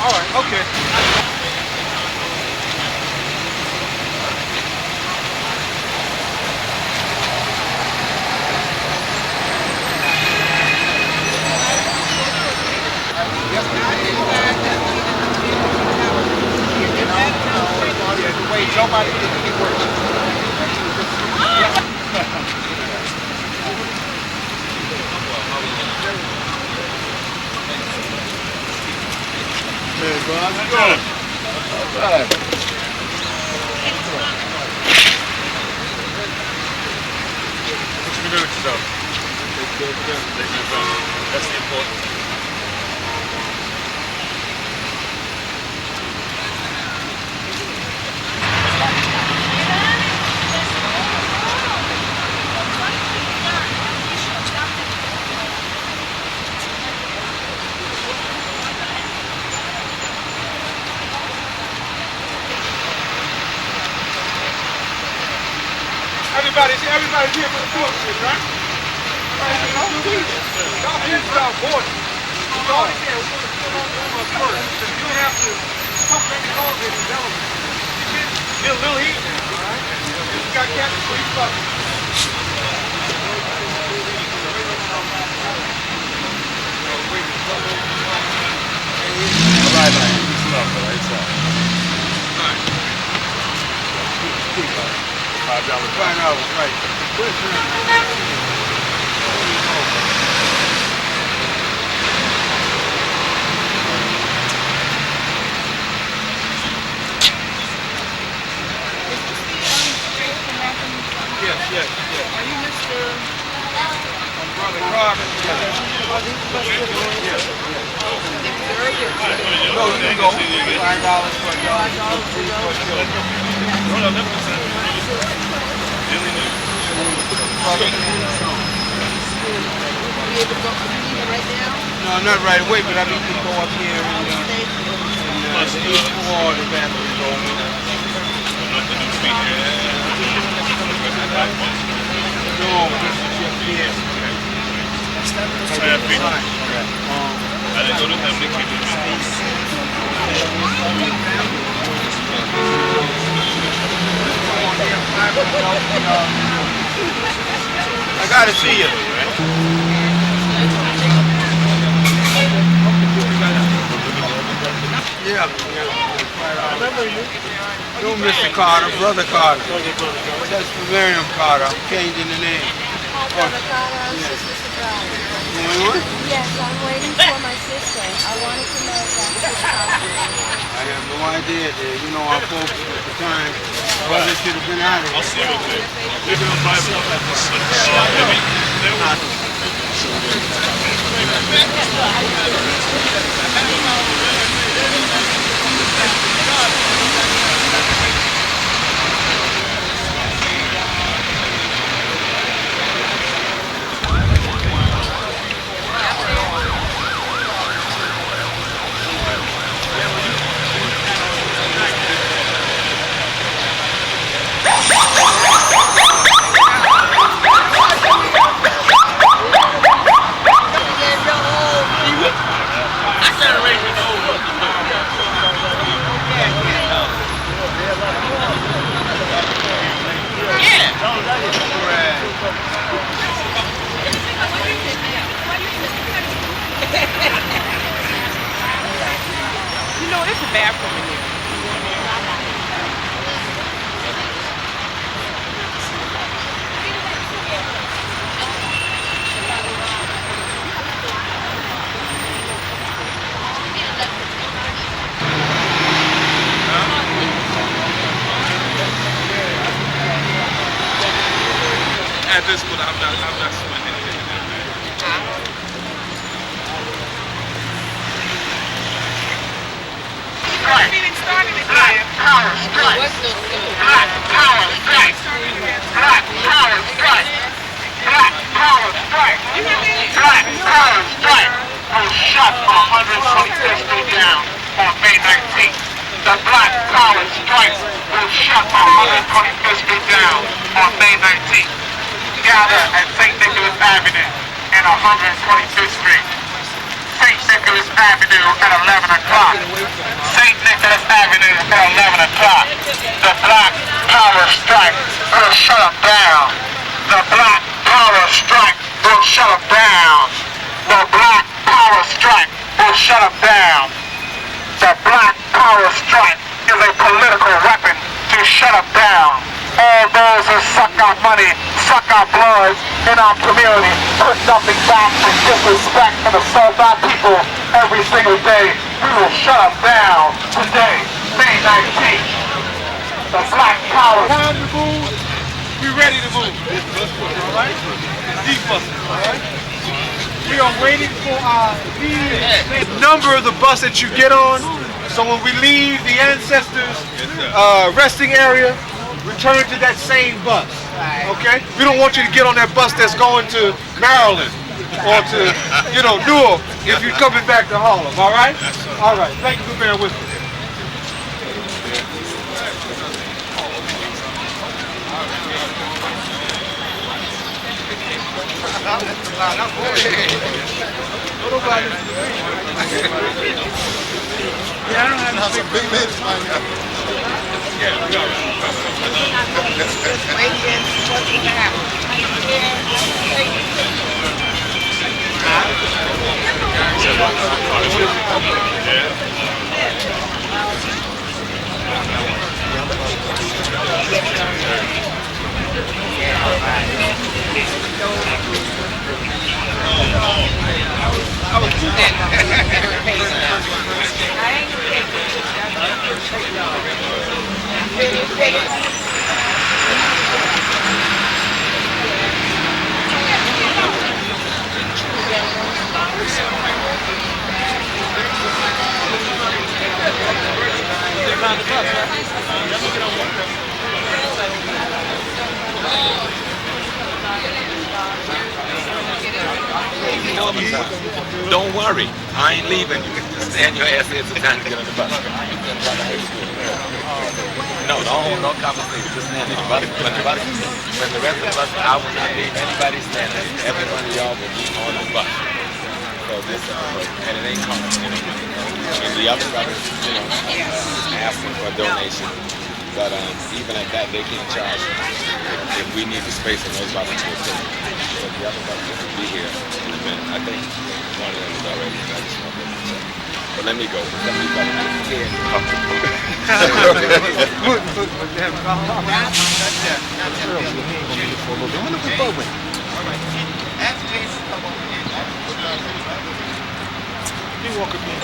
All right, okay. Wait, nobody did any work. Hey, bro, how's it going? All right. What you been doing with yourself? That's the important. Everybody's here for the bullshit, right? Y'all hear about voice. You always say, we're going to fill on first. You don't have to pump any calls in the element. You get a little heat now, all right? You got captain, so he's fucking. Right, man. It's up, bro. It's up. $5. $5, right. Yes. Are you Mr. Brother Carter? Yes. No, you can go. $5 for a dog. No, not right away, but I need to go up here and eat for the bathroom go. No, this is just here. I didn't go to them to keep it. I gotta see you. Yeah. I remember you. No, Mr. Carter, Brother Carter. That's for Miriam Carter. I'm changing the name. Brother Carter, Sister Sabrina. Yes, I'm waiting for my sister. I wanted to know about Sister I have no idea. You know, our folks at the time, brother should have been out of here. I'll see what they're doing. Bible at the You know, it's a bathroom in here. At this point, I'm not sweating anything. Meeting started again. Power strike. Black power strike. Black power strike. Black power strike. Black power strike was shot for 125th Street down on May 19th. The Black Power strike was shot for 125th Street down on May 19th. Gather at St. Nicholas Avenue and 125th Street. St. Nicholas Avenue at 11 o'clock. St. Nicholas Avenue at 11 o'clock. The Black Power strike will shut them down. The Black Power strike will shut them down. The Black Power strike will shut them down. The Black Power strike is a political weapon to shut them down. All those who suck our money, suck our blood in our community, put nothing back and disrespect and assault our people every single day. We will shut them down today, May 19th. The Black Power. Time to move. We ready to move. All right? It's deep busting. All right? We are waiting for our number of the bus that you get on. So when we leave the ancestors' resting area, return to that same bus. Okay? We don't want you to get on that bus that's going to Maryland or to, Newark if you're coming back to Harlem. All right? All right. Thank you for bearing with me. Yeah, I don't have That's a big bitch, man. waiting for the happen. Don't worry, I ain't leaving. You can just stand your ass here till time to get on the bus. No, don't conversation. Just stand in the bus. When the rest of us, I will not leave anybody standing. Every one of y'all will be on the bus. So this, and it ain't coming. And the other brothers, asking for a donation. But even at that, they can't charge if we need the space in those buses. So the other buses will be here in a minute. I think one of them is already in. I just want them to check. But let me go. Let me go. You walk with me.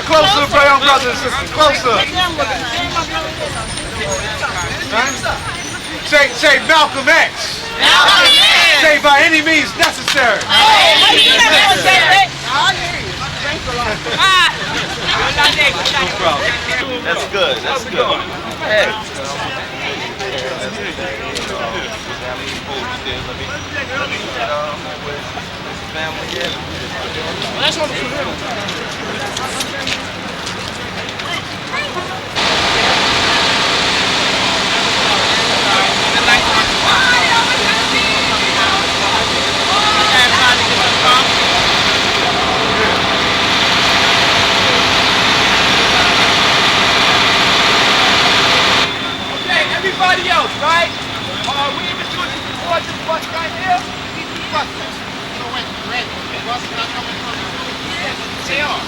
Closer, brown brothers and sisters, closer. Say Malcolm X. Say by any means necessary. That's good. That's good. That's on the computer. Everybody else, right? We even doing this before this bus right here. bus. So wait, the bus is not coming from the school? Yes, they are.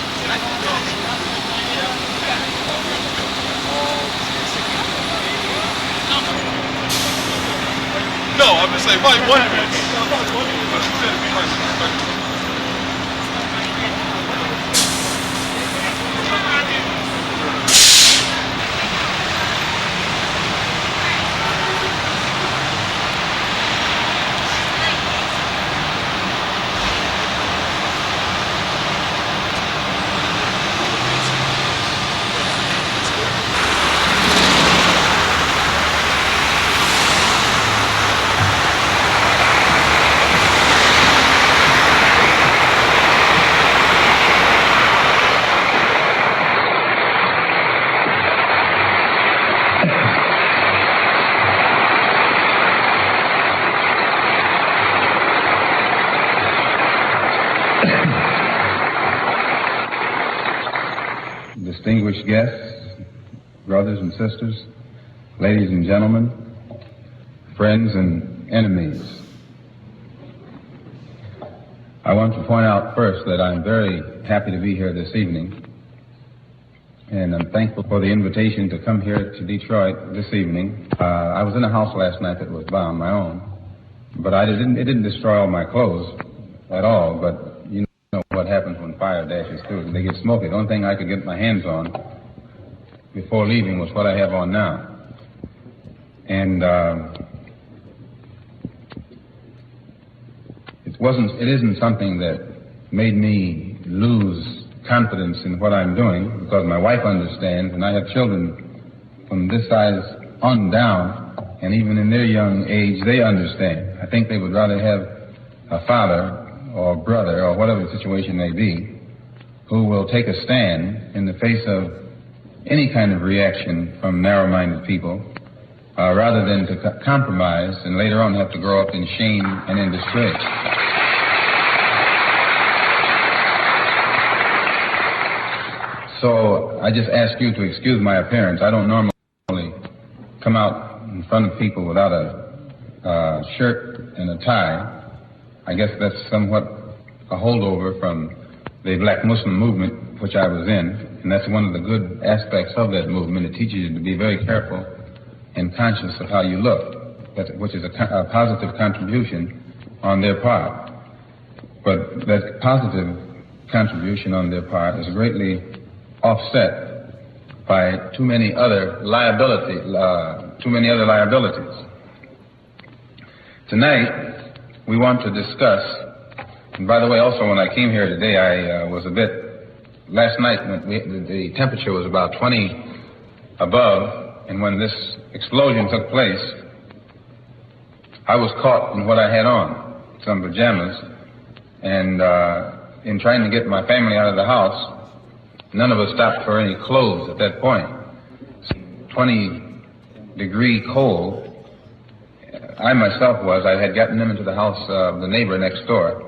No, I'm just saying, why one minute? Distinguished guests, brothers and sisters, ladies and gentlemen, friends and enemies. I want to point out first that I'm very happy to be here this evening, and I'm thankful for the invitation to come here to Detroit this evening. I was in a house last night that was bombed, my own, but it didn't destroy all my clothes at all, but you know what happens when fire dashes through. They get smoky. The only thing I could get my hands on before leaving was what I have on now. And it isn't something that made me lose confidence in what I'm doing, because my wife understands, and I have children from this size on down, and even in their young age, they understand. I think they would rather have a father or brother, or whatever the situation may be, who will take a stand in the face of any kind of reaction from narrow-minded people, rather than to compromise and later on have to grow up in shame and in disgrace. So I just ask you to excuse my appearance. I don't normally come out in front of people without a shirt and a tie. I guess that's somewhat a holdover from the Black Muslim movement, which I was in, and that's one of the good aspects of that movement. It teaches you to be very careful and conscious of how you look, which is a positive contribution on their part. But that positive contribution on their part is greatly offset by too many other liabilities. Tonight, we want to discuss, and by the way, also when I came here today, I was a bit, last night the temperature was about 20 above, and when this explosion took place, I was caught in what I had on, some pajamas, and in trying to get my family out of the house, none of us stopped for any clothes at that point. 20-degree cold. I myself I had gotten them into the house of the neighbor next door.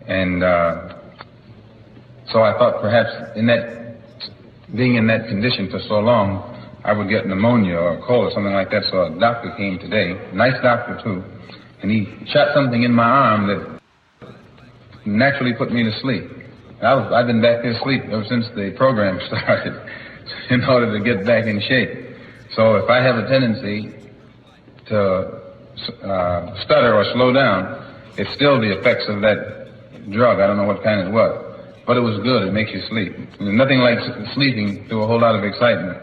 And so I thought perhaps being in that condition for so long, I would get pneumonia or a cold or something like that. So a doctor came today, nice doctor too, and he shot something in my arm that naturally put me to sleep. I've been back there asleep ever since the program started in order to get back in shape. So if I have a tendency to stutter or slow down, it's still the effects of that drug. I don't know what kind it was, but it was good. It makes you sleep. There's nothing like sleeping through a whole lot of excitement.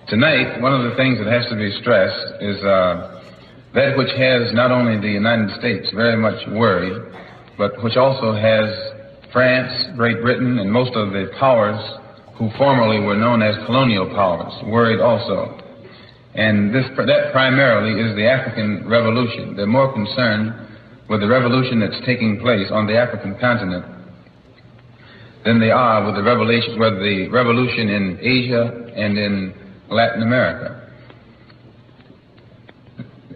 Tonight, one of the things that has to be stressed is that which has not only the United States very much worried, but which also has France, Great Britain, and most of the powers who formerly were known as colonial powers worried also. And that primarily is the African Revolution. They're more concerned with the revolution that's taking place on the African continent than they are with the revolution in Asia and in Latin America.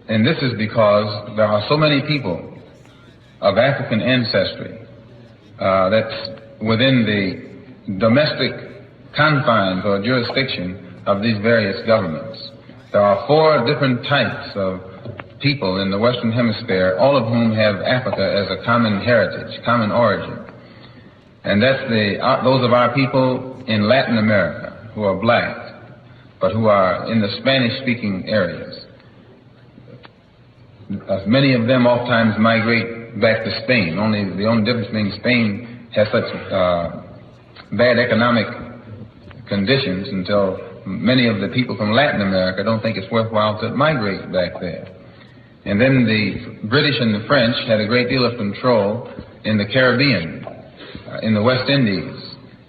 And this is because there are so many people of African ancestry that's within the domestic confines or jurisdiction of these various governments. There are 4 different types of people in the Western Hemisphere, all of whom have Africa as a common heritage, common origin. And that's those of our people in Latin America who are black, but who are in the Spanish-speaking areas. Many of them oftentimes migrate back to Spain. The only difference being Spain has such bad economic conditions until many of the people from Latin America don't think it's worthwhile to migrate back there. And then the British and the French had a great deal of control in the Caribbean, in the West Indies.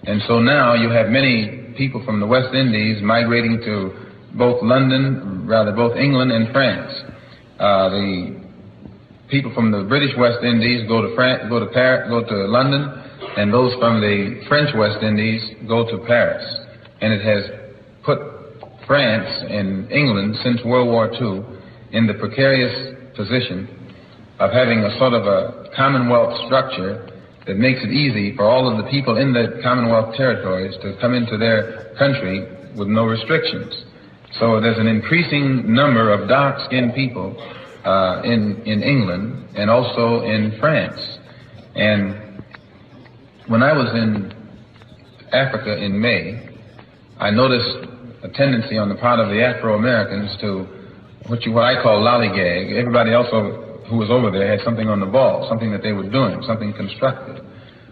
And so now you have many people from the West Indies migrating to both England and France. The people from the British West Indies go to London, and those from the French West Indies go to Paris. And it has put France and England since World War II in the precarious position of having a sort of a Commonwealth structure that makes it easy for all of the people in the Commonwealth territories to come into their country with no restrictions. So there's an increasing number of dark-skinned people in England and also in France. And when I was in Africa in May, I noticed a tendency on the part of the Afro-Americans to what I call lollygag. Everybody else who was over there had something on the ball, something that they were doing, something constructive.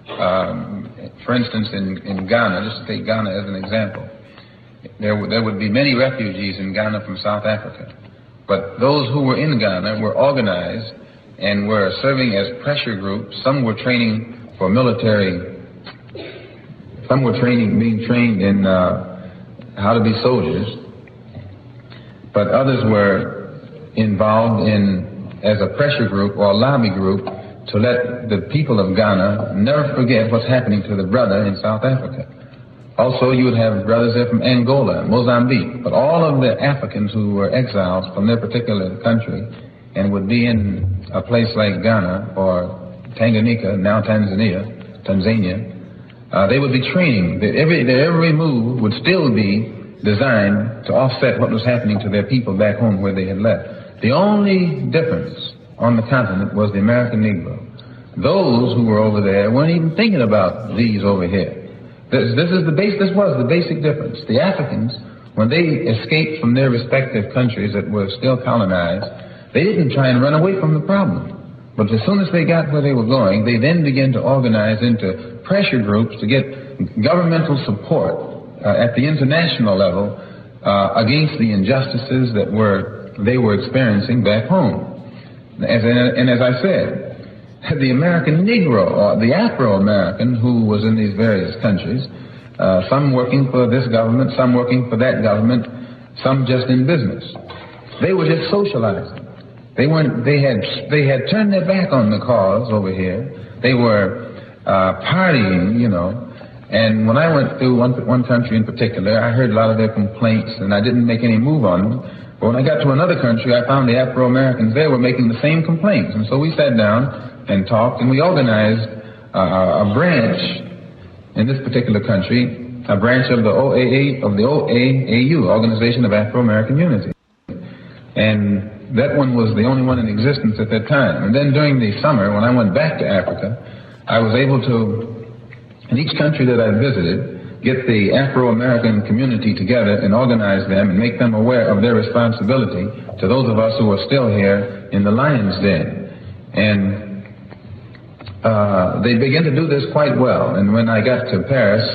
For instance, in Ghana, just to take Ghana as an example, there would be many refugees in Ghana from South Africa. But those who were in Ghana were organized and were serving as pressure groups. Some were training for military, some were being trained in how to be soldiers, but others were involved as a pressure group or a lobby group to let the people of Ghana never forget what's happening to the brother in South Africa. Also, you would have brothers there from Angola, Mozambique, but all of the Africans who were exiles from their particular country and would be in a place like Ghana or Tanganyika, now Tanzania, they would be training. Their every move would still be designed to offset what was happening to their people back home where they had left. The only difference on the continent was the American Negro. Those who were over there weren't even thinking about these over here. This was the basic difference. The Africans, when they escaped from their respective countries that were still colonized, they didn't try and run away from the problem. But as soon as they got where they were going, they then began to organize into pressure groups to get governmental support at the international level against the injustices that they were experiencing back home. And as I said, the American Negro, or the Afro-American who was in these various countries, some working for this government, some working for that government, some just in business. They were just socializing. They had turned their back on the cause over here. They were partying, And when I went through one country in particular, I heard a lot of their complaints, and I didn't make any move on them. But when I got to another country, I found the Afro-Americans there were making the same complaints. And so we sat down and talked, and we organized a branch in this particular country, a branch of the OAAU, Organization of Afro-American Unity. And that one was the only one in existence at that time. And then during the summer, when I went back to Africa, I was able to, in each country that I visited, get the Afro-American community together and organize them and make them aware of their responsibility to those of us who are still here in the lion's den. And they began to do this quite well. And when I got to Paris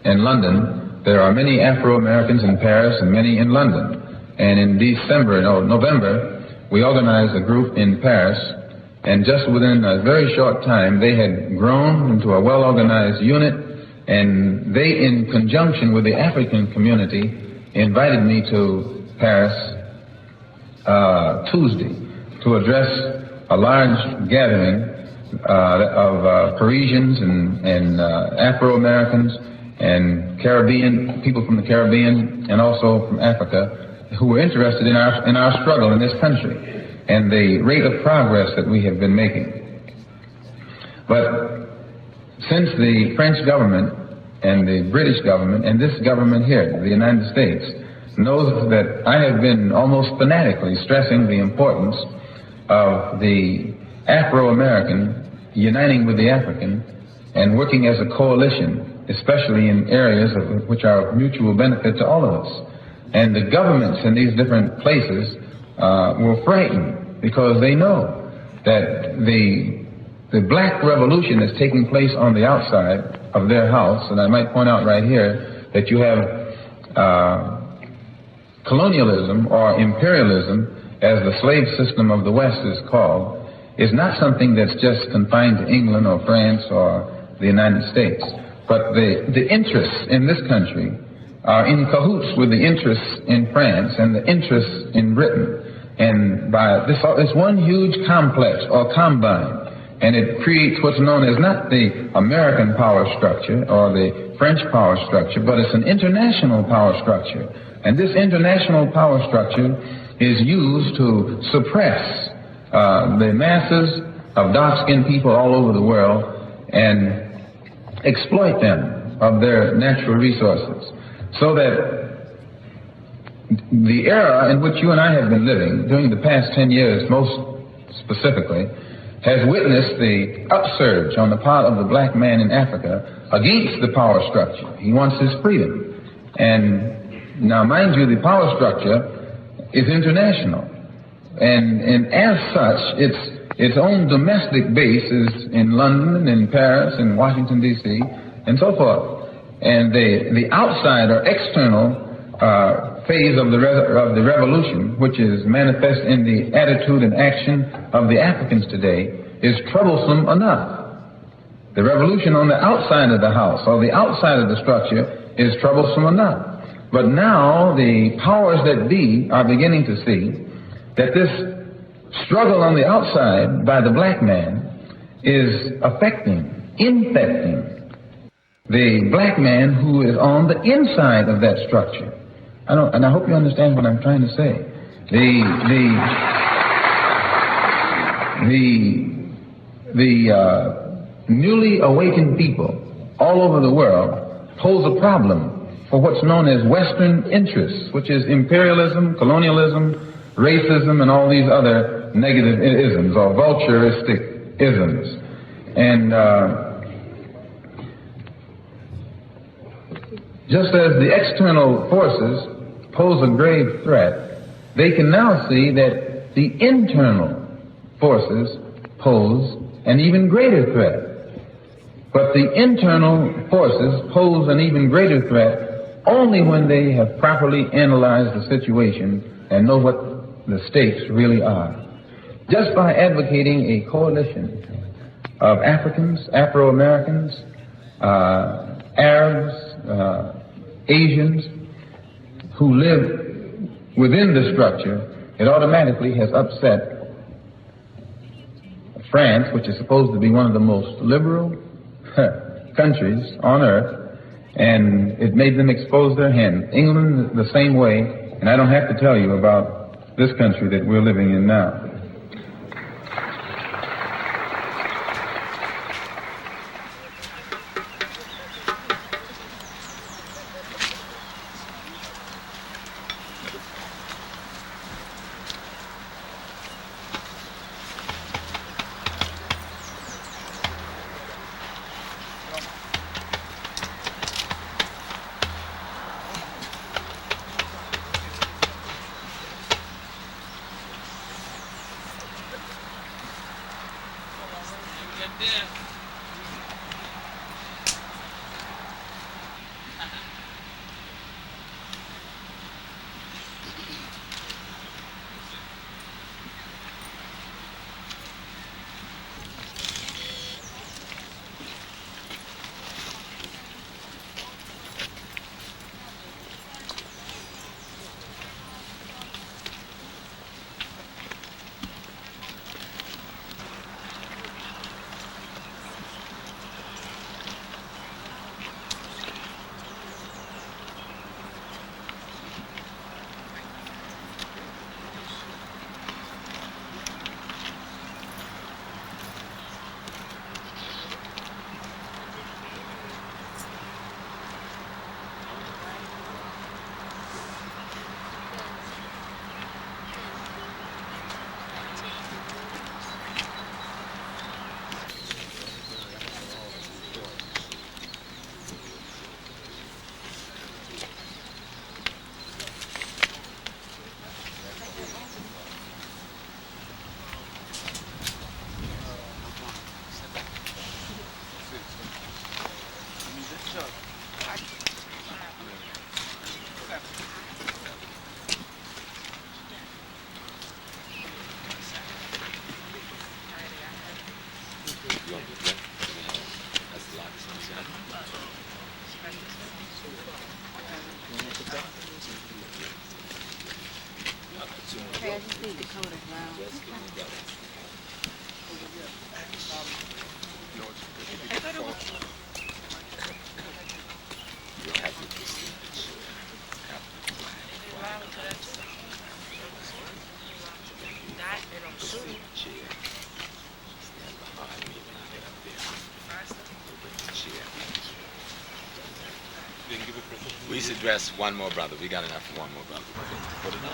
and London, there are many Afro-Americans in Paris and many in London. And in November, we organized a group in Paris, and just within a very short time, they had grown into a well-organized unit, and they, in conjunction with the African community, invited me to Paris Tuesday to address a large gathering of Parisians and Afro-Americans and Caribbean, people from the Caribbean and also from Africa, who were interested in our struggle in this country and the rate of progress that we have been making. But since the French government and the British government and this government here, the United States, knows that I have been almost fanatically stressing the importance of the Afro-American uniting with the African and working as a coalition, especially in areas which are of mutual benefit to all of us. And the governments in these different places were frightened because they know that the black revolution is taking place on the outside of their house. And I might point out right here that you have colonialism or imperialism, as the slave system of the West is called, is not something that's just confined to England or France or the United States. But the interests in this country are in cahoots with the interests in France and the interests in Britain. And by this one huge complex or combine, and it creates what's known as not the American power structure or the French power structure, but it's an international power structure. And this international power structure is used to suppress the masses of dark-skinned people all over the world and exploit them of their natural resources. So that the era in which you and I have been living during the past 10 years, most specifically, has witnessed the upsurge on the part of the black man in Africa against the power structure. He wants his freedom. And now, mind you, the power structure is international. And as such, its own domestic base is in London, in Paris, in Washington, D.C., and so forth. And the outside or external phase of the revolution, which is manifest in the attitude and action of the Africans today, is troublesome enough. The revolution on the outside of the house or the outside of the structure is troublesome enough. But now the powers that be are beginning to see that this struggle on the outside by the black man is infecting the black man who is on the inside of that structure. And I hope you understand what I'm trying to say. The newly awakened people all over the world pose a problem for what's known as Western interests, which is imperialism, colonialism, racism, and all these other negative isms or vulturistic isms. And just as the external forces pose a grave threat, they can now see that the internal forces pose an even greater threat. But the internal forces pose an even greater threat only when they have properly analyzed the situation and know what the stakes really are. Just by advocating a coalition of Africans, Afro-Americans, Arabs, Asians, who live within the structure, it automatically has upset France, which is supposed to be one of the most liberal countries on earth, and it made them expose their hand. England the same way, and I don't have to tell you about this country that we're living in now. Okay, I just need Dakota Brown. You'll have to chair. Stand behind me when I get up there. Bring the chair. We should dress one more brother. We got enough for one more brother. Put it on.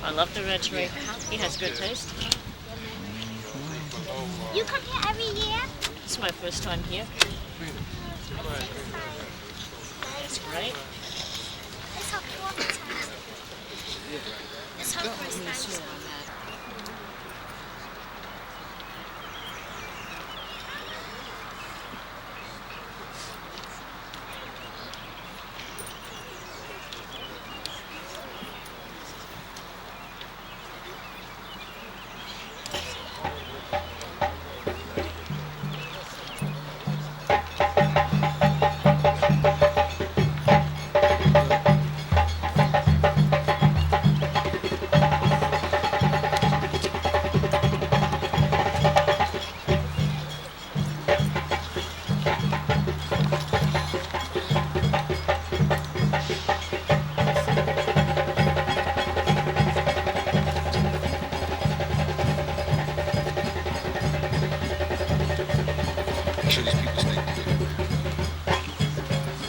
I love the red tree. He has good taste. You come here every year? It's my first time here. That's great. Let's hug one more time. Let's hug first time.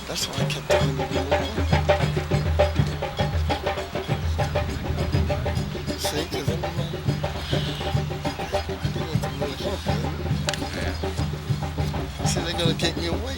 That's why I kept telling you we were. See, because I'm see, they're gonna take me away.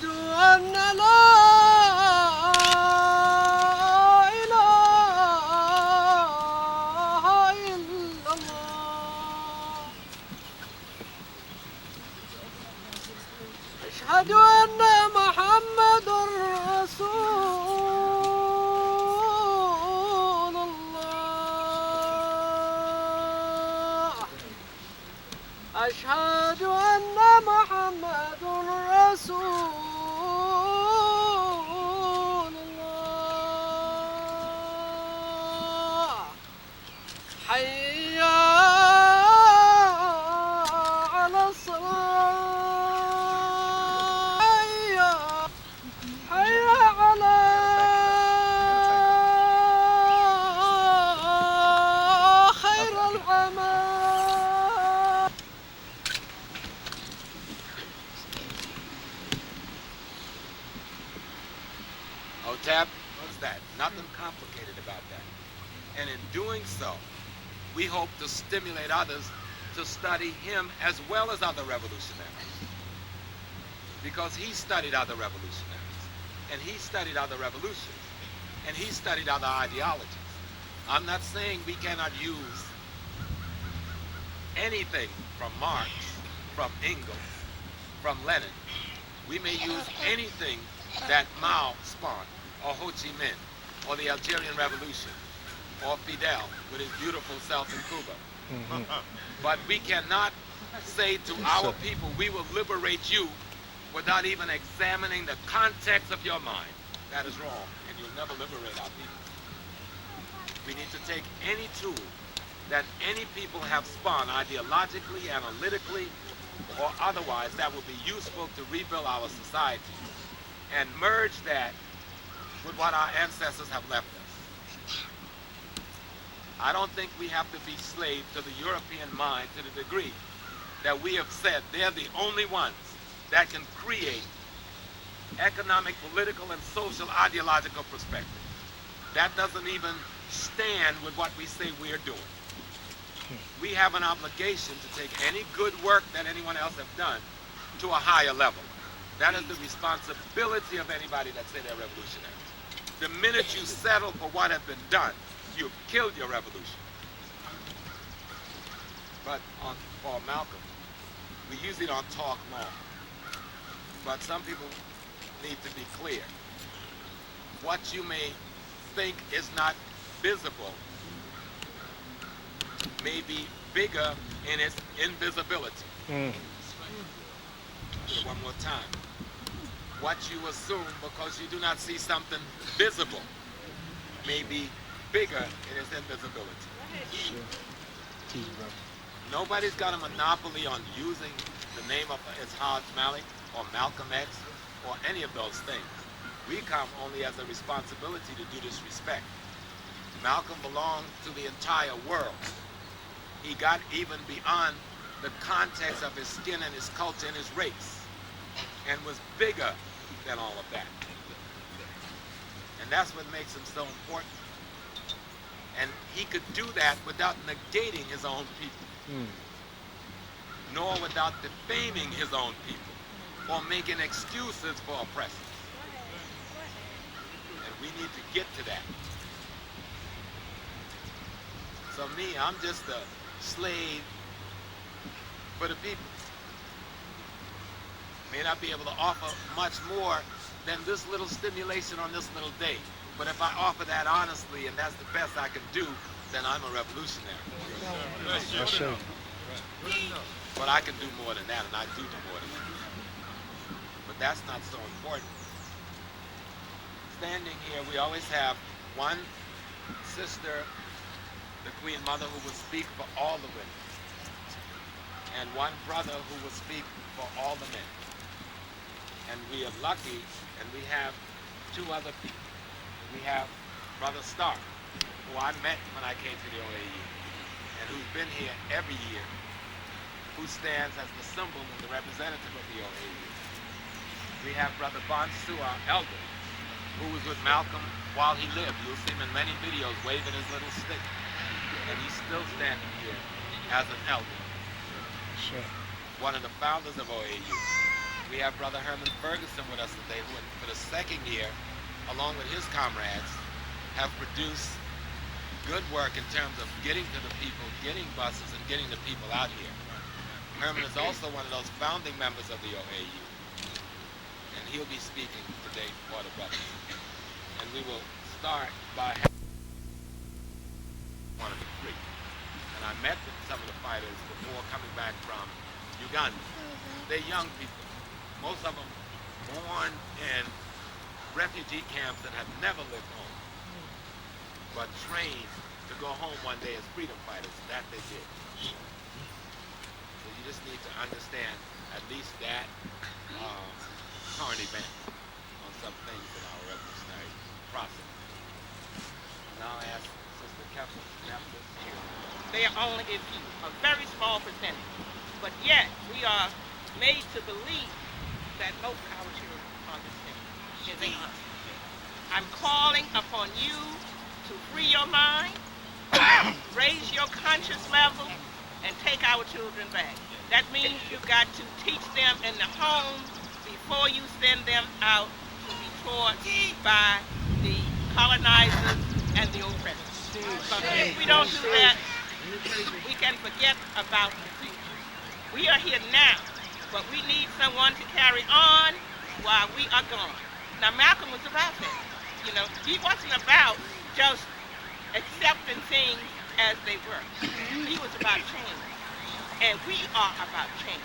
أشهد أن لا إله إلا الله أشهد أن محمد رسول الله أشهد أن محمد رسول الله حي على الصلاة حي على خير العمل OTAP, what's that? Nothing complicated about that. And in doing so, we hope to stimulate others to study him as well as other revolutionaries. Because he studied other revolutionaries, and he studied other revolutions, and he studied other ideologies. I'm not saying we cannot use anything from Marx, from Engels, from Lenin. We may use anything that Mao spawned, or Ho Chi Minh, or the Algerian Revolution, or Fidel with his beautiful self in Cuba. But we cannot say to our people, we will liberate you without even examining the context of your mind. That is wrong, and you'll never liberate our people. We need to take any tool that any people have spun ideologically, analytically, or otherwise that will be useful to rebuild our society and merge that with what our ancestors have left us. I don't think we have to be slaves to the European mind to the degree that we have said they're the only ones that can create economic, political, and social ideological perspective. That doesn't even stand with what we say we're doing. We have an obligation to take any good work that anyone else has done to a higher level. That is the responsibility of anybody that say they're revolutionaries. The minute you settle for what has been done, you've killed your revolution. But for Malcolm, we usually don't talk long. But some people need to be clear. What you may think is not visible may be bigger in its invisibility. One more time. What you assume because you do not see something visible may be bigger in its invisibility. Nobody's got a monopoly on using the name of Haj Malik or Malcolm X or any of those things. We come only as a responsibility to do disrespect. Malcolm belonged to the entire world. He got even beyond the context of his skin and his culture and his race, and was bigger than all of that. And that's what makes him so important. And he could do that without negating his own people, nor without defaming his own people, or making excuses for oppressors. And we need to get to that. So me, I'm just a slave for the people. May not be able to offer much more than this little stimulation on this little day. But if I offer that honestly and that's the best I can do, then I'm a revolutionary. But I can do more than that, and I do more than that. But that's not so important. Standing here, we always have one sister, the Queen Mother, who will speak for all the women, and one brother who will speak for all the men. And we are lucky, and we have two other people. We have Brother Stark, who I met when I came to the OAU, and who's been here every year, who stands as the symbol and the representative of the OAU. We have Brother Bonsu, our elder, who was with Malcolm while he lived. You'll see him in many videos waving his little stick. And he's still standing here as an elder. One of the founders of OAU. We have Brother Herman Ferguson with us today, who for the second year, along with his comrades, have produced good work in terms of getting to the people, getting buses, and getting the people out here. Herman is also one of those founding members of the OAU, and he'll be speaking today for the brothers. And we will start by one of the three. And I met with some of the fighters before coming back from Uganda. They're young people. Most of them born in refugee camps that have never lived home, but trained to go home one day as freedom fighters. That they did. So you just need to understand at least that current event on some things in our revolutionary process. Now I ask Sister Kepler. They are only a few, a very small percentage. But yet, we are made to believe that most of our children understand is a us. I'm calling upon you to free your mind, raise your conscious level, and take our children back. That means you've got to teach them in the home before you send them out to be taught by the colonizers and the oppressors. Because if we don't do that, we can forget about the future. We are here now, but we need someone to carry on while we are gone. Now, Malcolm was about that. You know, he wasn't about just accepting things as they were. He was about change. And we are about change.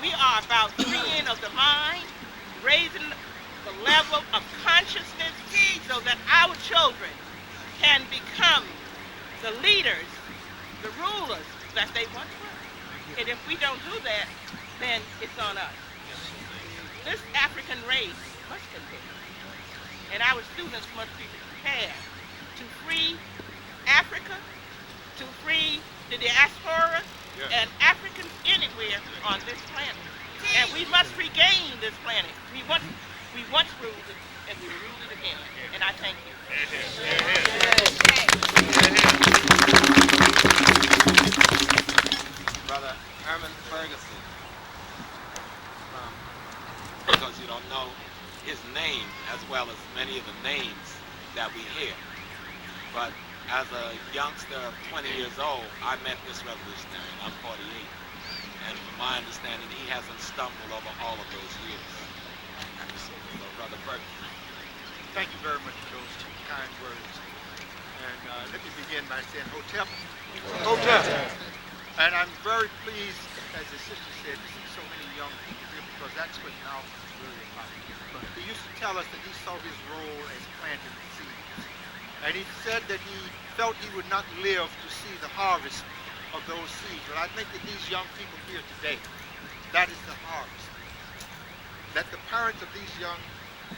We are about freeing of the mind, raising the level of consciousness so that our children can become the leaders, the rulers that they once were. And if we don't do that, then it's on us. This African race must continue. And our students must be prepared to free Africa, to free the diaspora, and Africans anywhere on this planet. And we must regain this planet. We once ruled it, and we rule it again. And I thank you. Brother Herman Ferguson, because you don't know his name as well as many of the names that we hear. But as a youngster of 20 years old, I met this revolutionary. I'm 48. And from my understanding, he hasn't stumbled over all of those years. So, Brother Ferguson. Thank you very much for those kind words. And let me begin by saying Hotep. Hotep. And I'm very pleased, as the sister said, to see so many young people here, because that's what now is really about. He used to tell us that he saw his role as planting seeds. And he said that he felt he would not live to see the harvest of those seeds. But I think that these young people here today, that is the harvest. That the parents of these young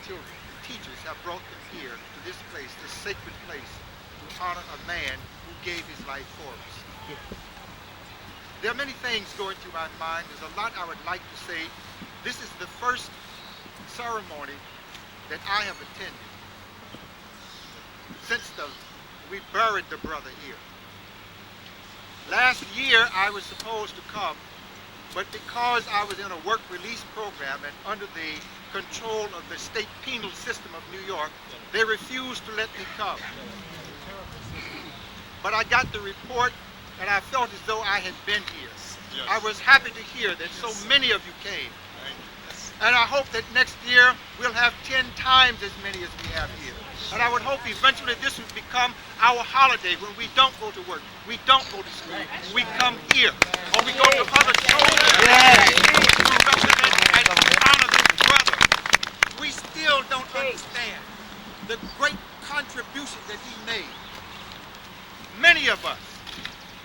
children, the teachers, have brought them here to this place, this sacred place, to honor a man who gave his life for us. There are many things going through my mind. There's a lot I would like to say. This is the first ceremony that I have attended since we buried the brother here. Last year I was supposed to come, but because I was in a work release program and under the control of the state penal system of New York, they refused to let me come. But I got the report and I felt as though I had been here. Yes. I was happy to hear that so many of you came. And I hope that next year we'll have 10 times as many as we have here. And I would hope eventually this would become our holiday when we don't go to work, we don't go to school, we come here, or we go to other shows to represent and honor this brother. We still don't understand the great contribution that he made. Many of us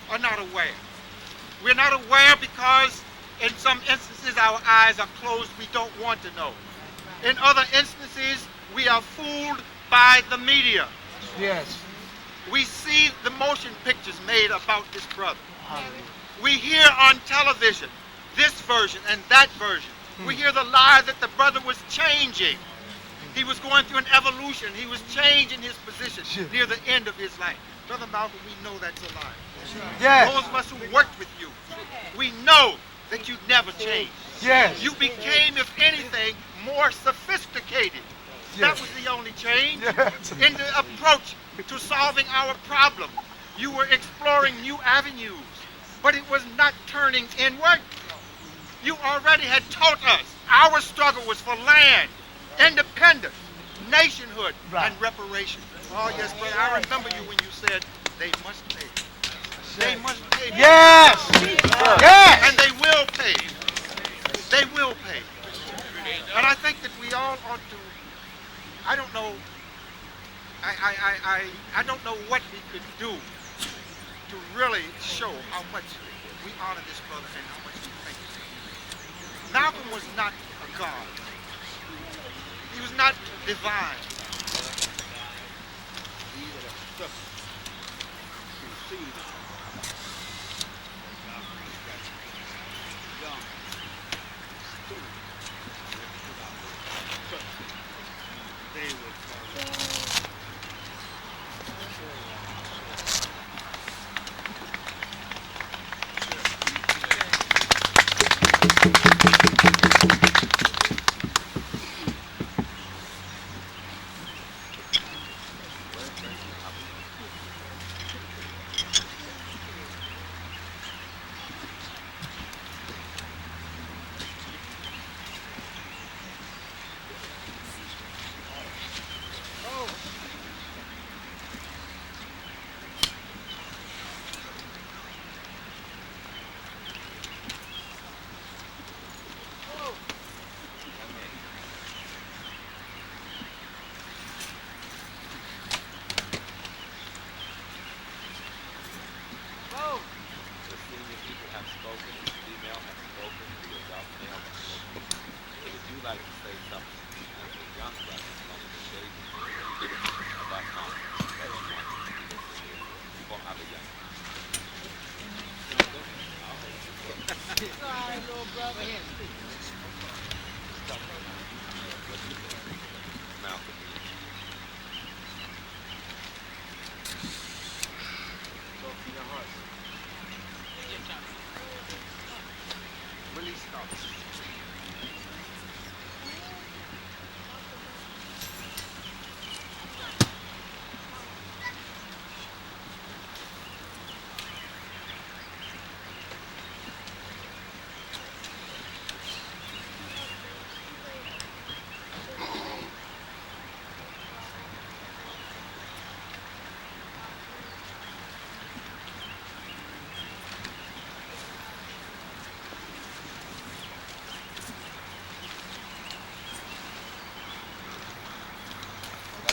are not aware. We're not aware because in some instances our eyes are closed, we don't want to know. In other instances, we are fooled by the media. Yes. We see the motion pictures made about this brother. We hear on television this version and that version. We hear the lie that the brother was changing. He was going through an evolution. He was changing his position near the end of his life. Brother Malcolm, we know that's a lie. Yes. Those of us who worked with you, we know that you never changed. Yes. You became, if anything, more sophisticated. That was the only change in the approach to solving our problem. You were exploring new avenues, but it was not turning inward. You already had taught us our struggle was for land, independence, nationhood, and reparations. Oh, yes, brother, I remember you when you said they must pay. They must pay. Yes! Yes! And they will pay. They will pay. And I think that we all ought to, I don't know, I don't know what we could do to really show how much we honor this brother and how much we thank him. Malcolm was not a god. He was not divine.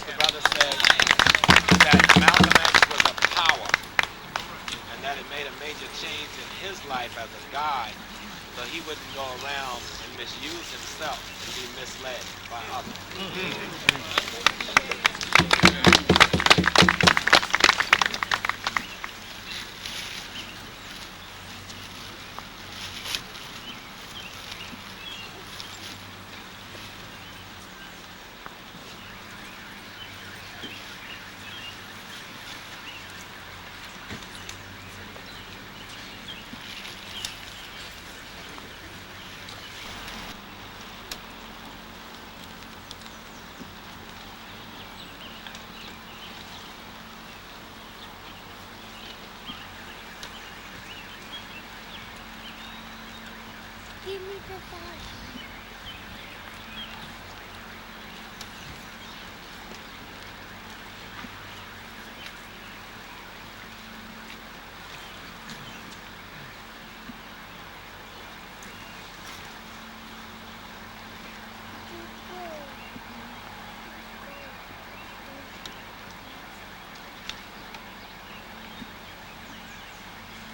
The brother said that Malcolm X was a power and that it made a major change in his life as a guide so he wouldn't go around and misuse himself and be misled by others. Give me the ball.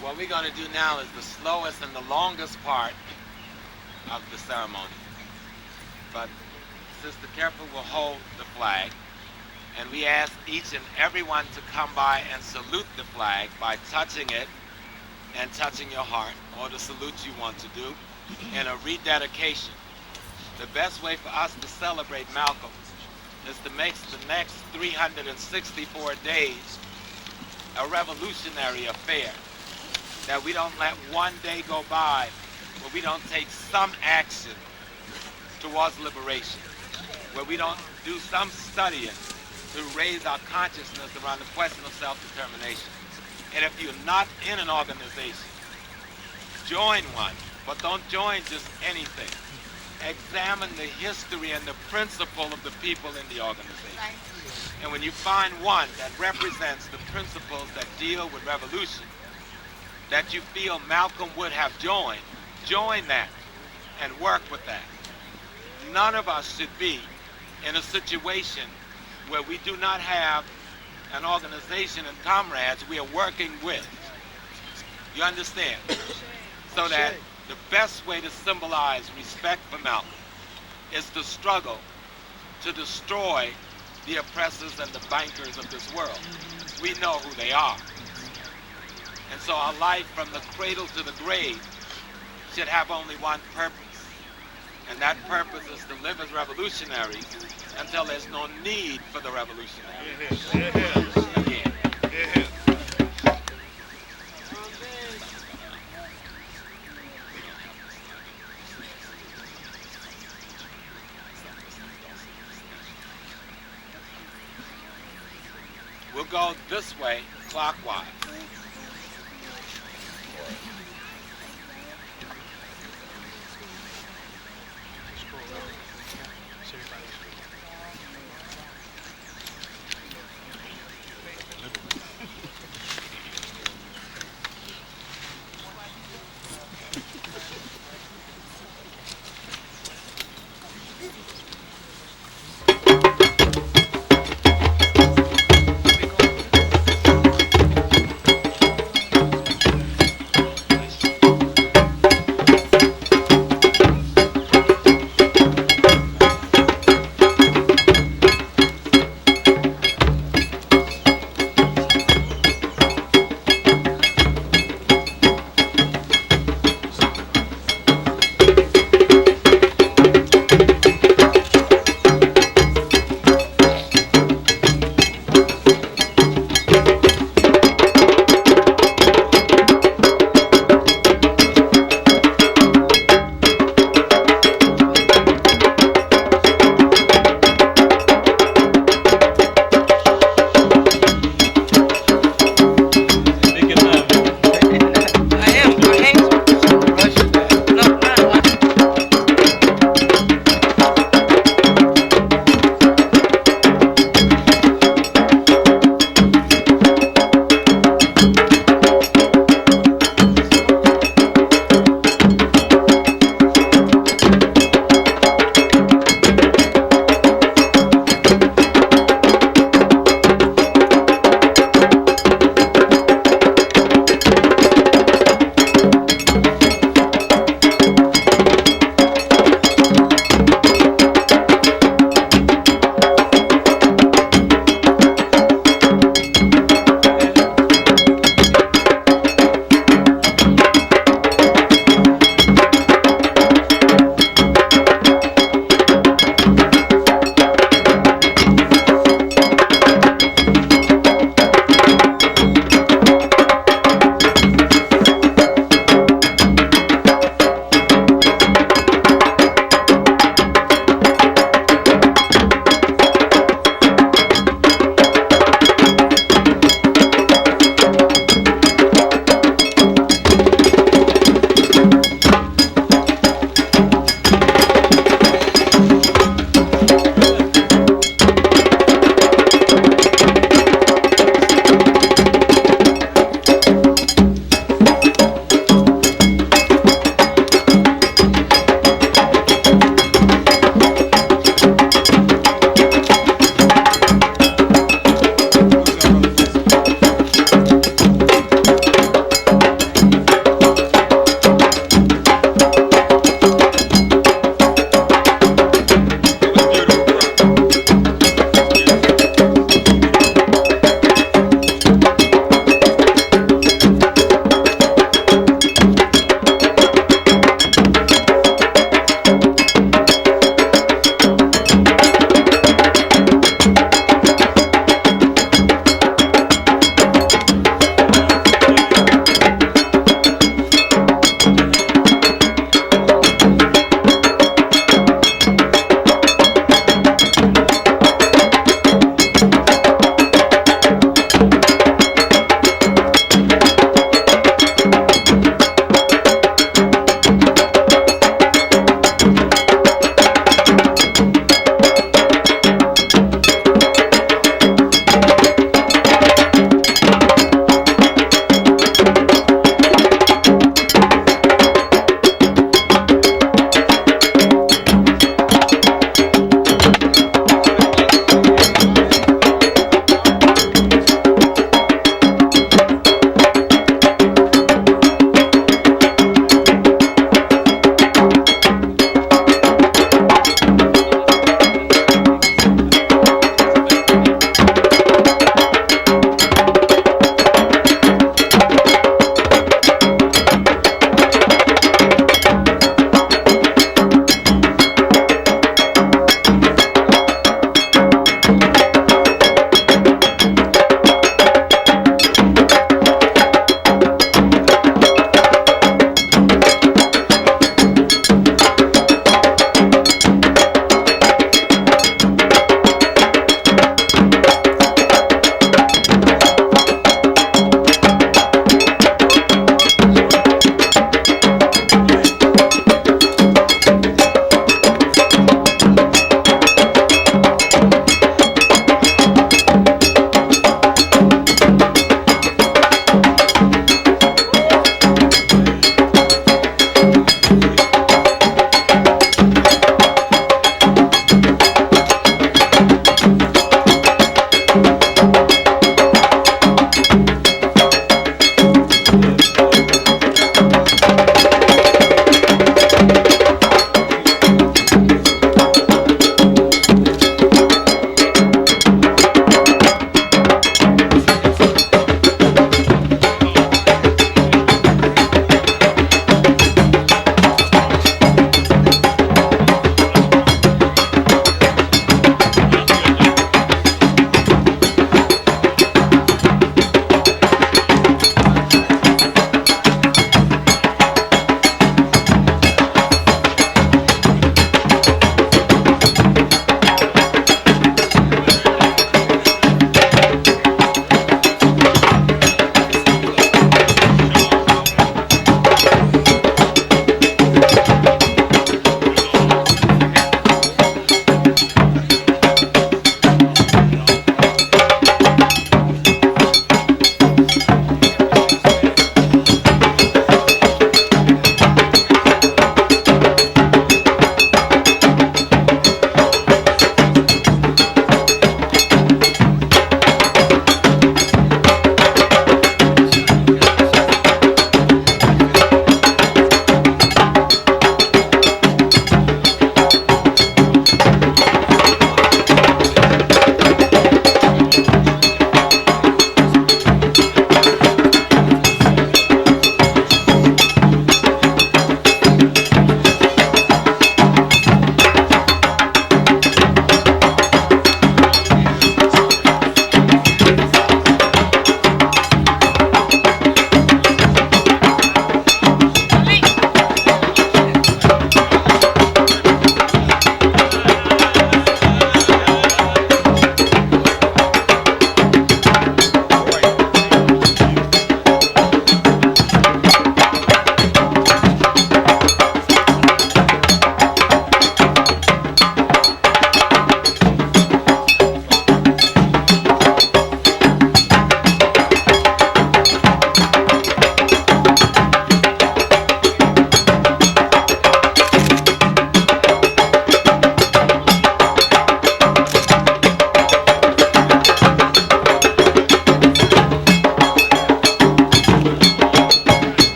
What we're going to do now is the slowest and the longest part of the ceremony. But Sister Careful will hold the flag, and we ask each and everyone to come by and salute the flag by touching it and touching your heart, or the salute you want to do, in a rededication. The best way for us to celebrate Malcolm is to make the next 364 days a revolutionary affair. That we don't let one day go by where we don't take some action towards liberation, where we don't do some studying to raise our consciousness around the question of self-determination. And if you're not in an organization, join one, but don't join just anything. Examine the history and the principle of the people in the organization. And when you find one that represents the principles that deal with revolution, that you feel Malcolm would have joined, join that and work with that. None of us should be in a situation where we do not have an organization and comrades we are working with. You understand? So that the best way to symbolize respect for Malcolm is to struggle to destroy the oppressors and the bankers of this world. We know who they are. And so our life from the cradle to the grave should have only one purpose. And that purpose is to live as revolutionaries until there's no need for the revolutionaries. Again. We'll go this way, clockwise.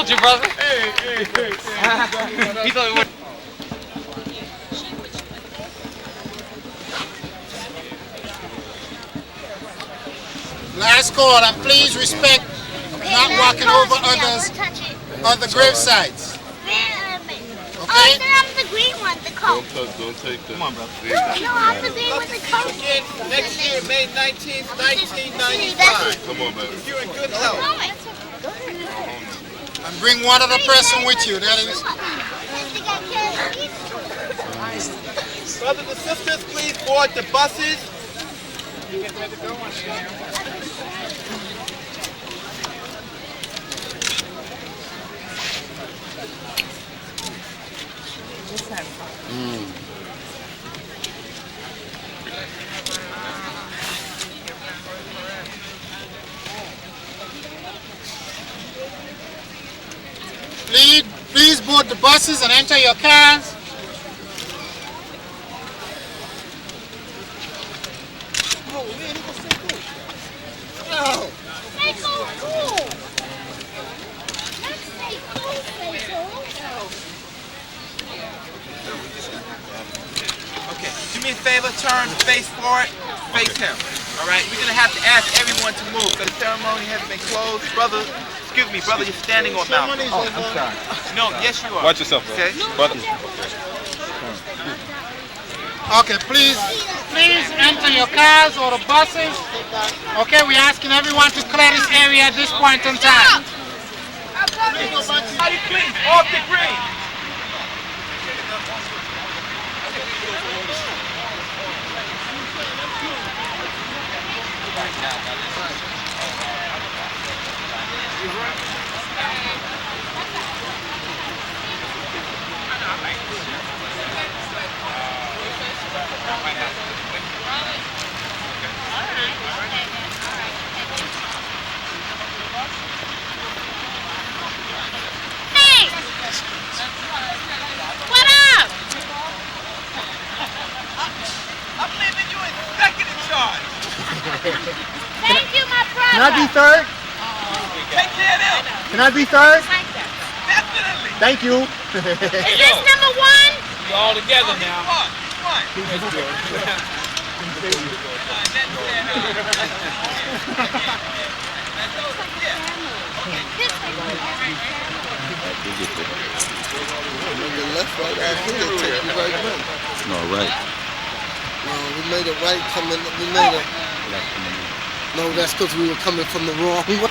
told you, brother. Hey. He told me what. Last call, and please respect not walking over others on the grave sites. Oh, sir, I'm the green one, the coat. Don't take that. Come on, brother. No, I'm the green with the coat. Next year, May 19th, 1995. Come on, baby. You're in good health. No, And bring one other person with you. That is. Brothers and sisters, please board the buses. Please board the buses and enter your cars. Okay, do me a favor, turn, face forward, face him. All right, we're gonna have to ask everyone to move because the ceremony has been closed. Brother, excuse me, brother, you're standing on Malcolm. Oh, I'm sorry. No, yes you are. Watch yourself, bro. Okay. Brother. Okay, please enter your cars or the buses. Okay, we're asking everyone to clear this area at this point in time. Everybody please, off the green. Hey! What up? I'm leaving you in second in charge. Thank you, my brother. Can I be third? Take care of them. Can I be third? Definitely. Thank you. Is this number one? We're all together now. One. Left, right, out here, take you right back. No, right. No, we made it right coming. We made it. No, that's because we were coming from the wrong way.